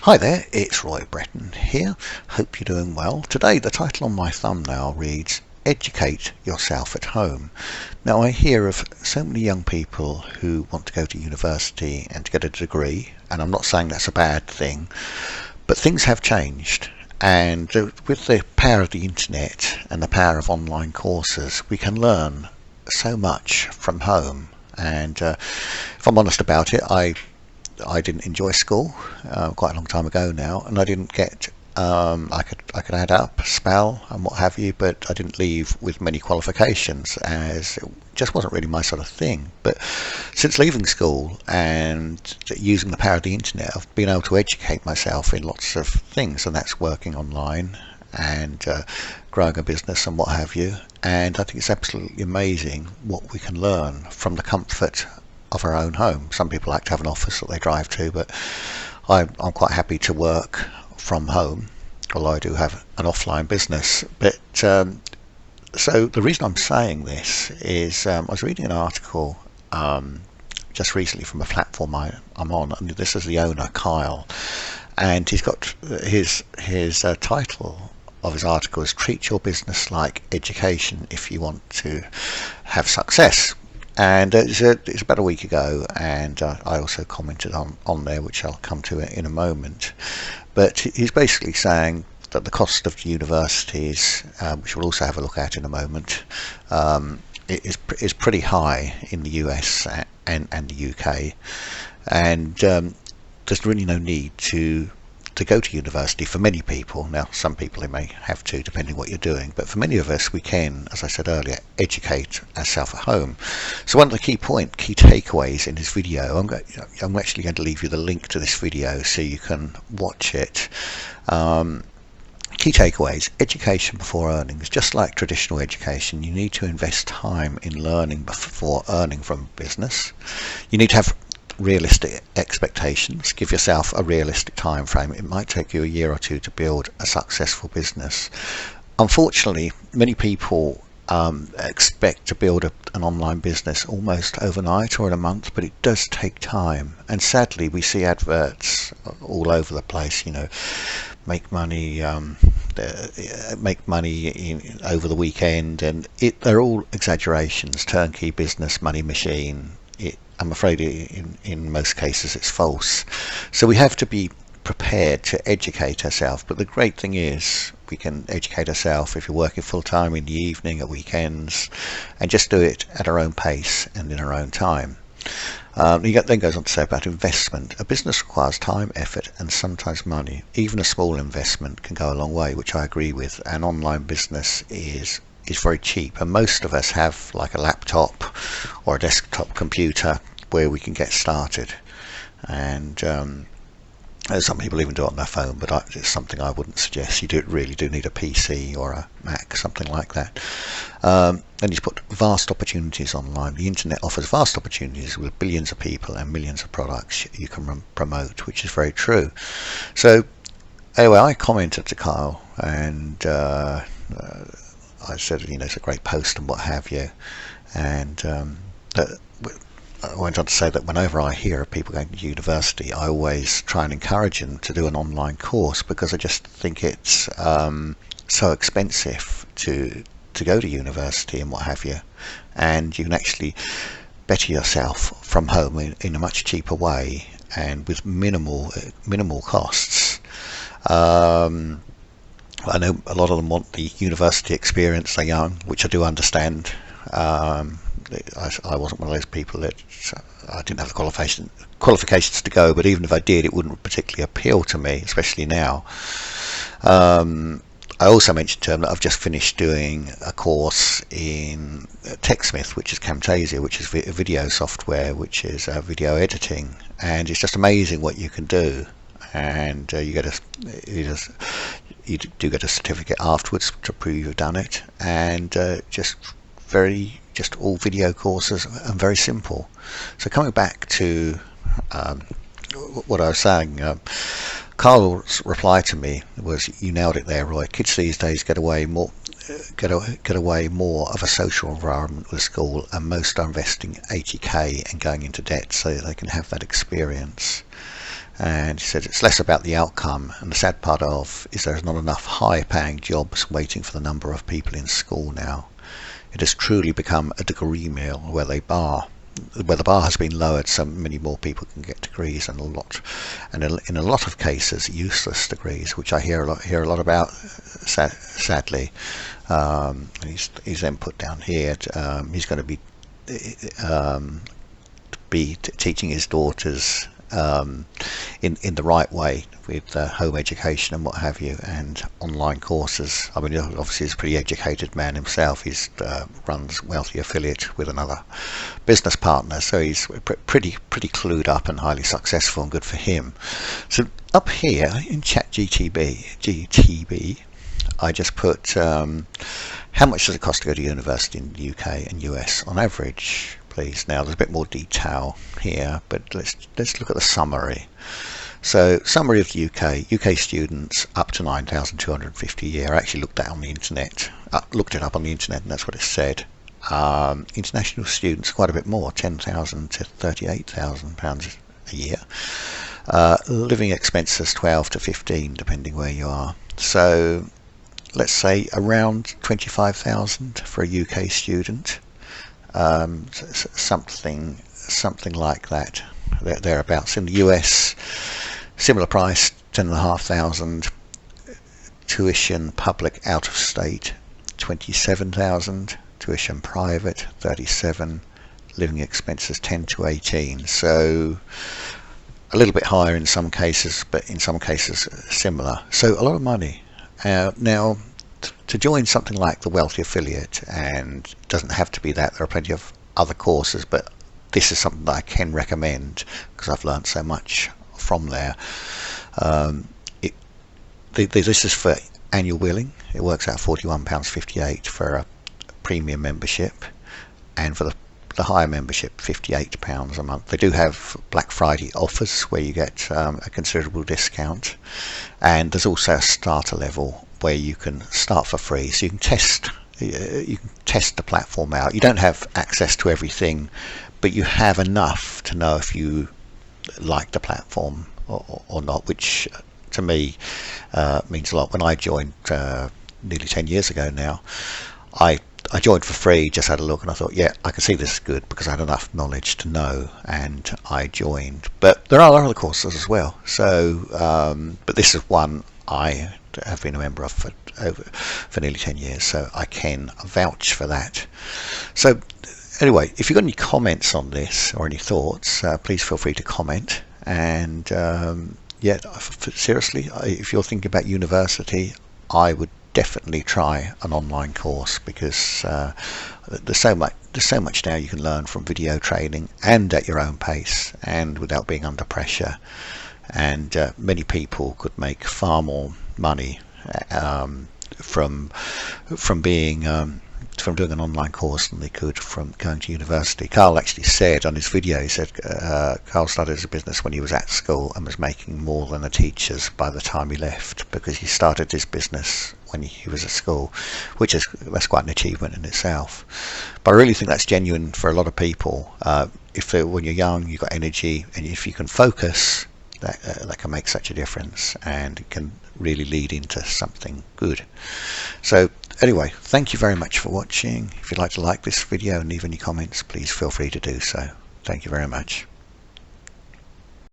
Hi there, it's Roy Breton here. Hope you're doing well. Today the title on my thumbnail reads Educate Yourself at Home. Now I hear of so many young people who want to go to university and to get a degree, and I'm not saying that's a bad thing, but things have changed. And with the power of the internet and the power of online courses, we can learn so much from home. And if I'm honest about it, I didn't enjoy school quite a long time ago now, and I didn't get I could add up, spell and what have you, but I didn't leave with many qualifications, as it just wasn't really my sort of thing. But since leaving school and using the power of the internet, I've been able to educate myself in lots of things, and that's working online and growing a business and what have you. And I think it's absolutely amazing what we can learn from the comfort of our own home. Some people like to have an office that they drive to, but I'm quite happy to work from home, although I do have an offline business. But so the reason I'm saying this is I was reading an article just recently from a platform I'm on, and this is the owner, Kyle, and he's got his title of his article is Treat Your Business Like Education If You Want to Have Success. And it's about a week ago, and I also commented on there, which I'll come to in a moment. But he's basically saying that the cost of universities, which we'll also have a look at in a moment, is pretty high in the US and the UK, and there's really no need to go to university for many people. Now, some people they may have to, depending what you're doing, but for many of us, we can, as I said earlier, educate ourselves at home. So one of the key takeaways in this video, I'm actually going to leave you the link to this video so you can watch it. Key takeaways: education before earnings. Just like traditional education, you need to invest time in learning before earning from business. You need to have realistic expectations. Give yourself a realistic time frame. It might take you a year or two to build a successful business. Unfortunately, many people expect to build an online business almost overnight or in a month, but it does take time. And sadly, we see adverts all over the place. Make money over the weekend, and they're all exaggerations. Turnkey business, money machine. I'm afraid in most cases it's false. So we have to be prepared to educate ourselves. But the great thing is we can educate ourselves if you're working full time in the evening, at weekends, and just do it at our own pace and in our own time. He then goes on to say about investment. A business requires time, effort, and sometimes money. Even a small investment can go a long way, which I agree with. An online business is very cheap, and most of us have like a laptop or a desktop computer where we can get started. And some people even do it on their phone, but it's something I wouldn't suggest. You really do need a PC or a Mac, something like that. Then he's put vast opportunities online. The internet offers vast opportunities with billions of people and millions of products you can promote, which is very true. So anyway, I commented to Kyle, and I said, it's a great post and what have you. And I went on to say that whenever I hear of people going to university, I always try and encourage them to do an online course, because I just think it's so expensive to go to university and what have you. And you can actually better yourself from home in a much cheaper way and with minimal costs. I know a lot of them want the university experience. They're young, which I do understand. I wasn't one of those people that I didn't have the qualifications to go, but even if I did, it wouldn't particularly appeal to me, especially now. I also mentioned to him that I've just finished doing a course in TechSmith, which is Camtasia, which is video software, which is video editing, and it's just amazing what you can do. And you do get a certificate afterwards to prove you've done it, and just all video courses and very simple. So coming back to what I was saying, Carl's reply to me was, "You nailed it there, Roy. Kids these days get away more of a social environment with school, and most are investing 80k and going into debt so they can have that experience." And he said it's less about the outcome, and the sad part of is there's not enough high-paying jobs waiting for the number of people in school now. It has truly become a degree mill where the bar has been lowered so many more people can get degrees, and in a lot of cases useless degrees, which I hear a lot about, sadly. He's then put down here he's going to be teaching his daughters in the right way with home education and what have you, and online courses. I mean, obviously he's a pretty educated man himself. He's runs Wealthy Affiliate with another business partner, so he's pretty clued up and highly successful, and good for him. So up here in GTB, I just put how much does it cost to go to university in the UK and US on average, please. Now there's a bit more detail here, but let's look at the summary. So summary of the UK students up to 9,250 a year. I actually looked it up on the internet, and that's what it said. International students quite a bit more, 10,000 to 38,000 pounds a year. Living expenses 12 to 15 depending where you are. So let's say around 25,000 for a UK student. Something like that, thereabouts. In the US, similar price, 10,500. Tuition public out of state, 27,000. Tuition private, 37. Living expenses 10 to 18. So a little bit higher in some cases, but in some cases similar. So a lot of money. Now, to join something like the Wealthy Affiliate, and it doesn't have to be that, there are plenty of other courses, but this is something that I can recommend because I've learned so much from there. This is for annual billing. It works out £41.58 for a premium membership, and for the higher membership, £58 a month. They do have Black Friday offers where you get a considerable discount, and there's also a starter level where you can start for free, so you can test the platform out. You don't have access to everything, but you have enough to know if you like the platform or not, which to me means a lot. When I joined nearly 10 years ago now, I joined for free, just had a look, and I thought, yeah, I can see this is good, because I had enough knowledge to know, and I joined. But there are other courses as well. So, but this is one I have been a member of for nearly 10 years, so I can vouch for that. So anyway, if you've got any comments on this or any thoughts, please feel free to comment. And yeah, seriously, if you're thinking about university, I would definitely try an online course, because there's so much now you can learn from video training, and at your own pace, and without being under pressure. And many people could make far more money from doing an online course than they could from going to university. Carl actually said on his video, he said Carl started his business when he was at school and was making more than the teachers by the time he left, because he started his business when he was at school, that's quite an achievement in itself. But I really think that's genuine for a lot of people. When you're young, you've got energy, and if you can focus, that can make such a difference, and it can really lead into something good. So anyway, thank you very much for watching. If you'd like to like this video and leave any comments, please feel free to do so. Thank you very much.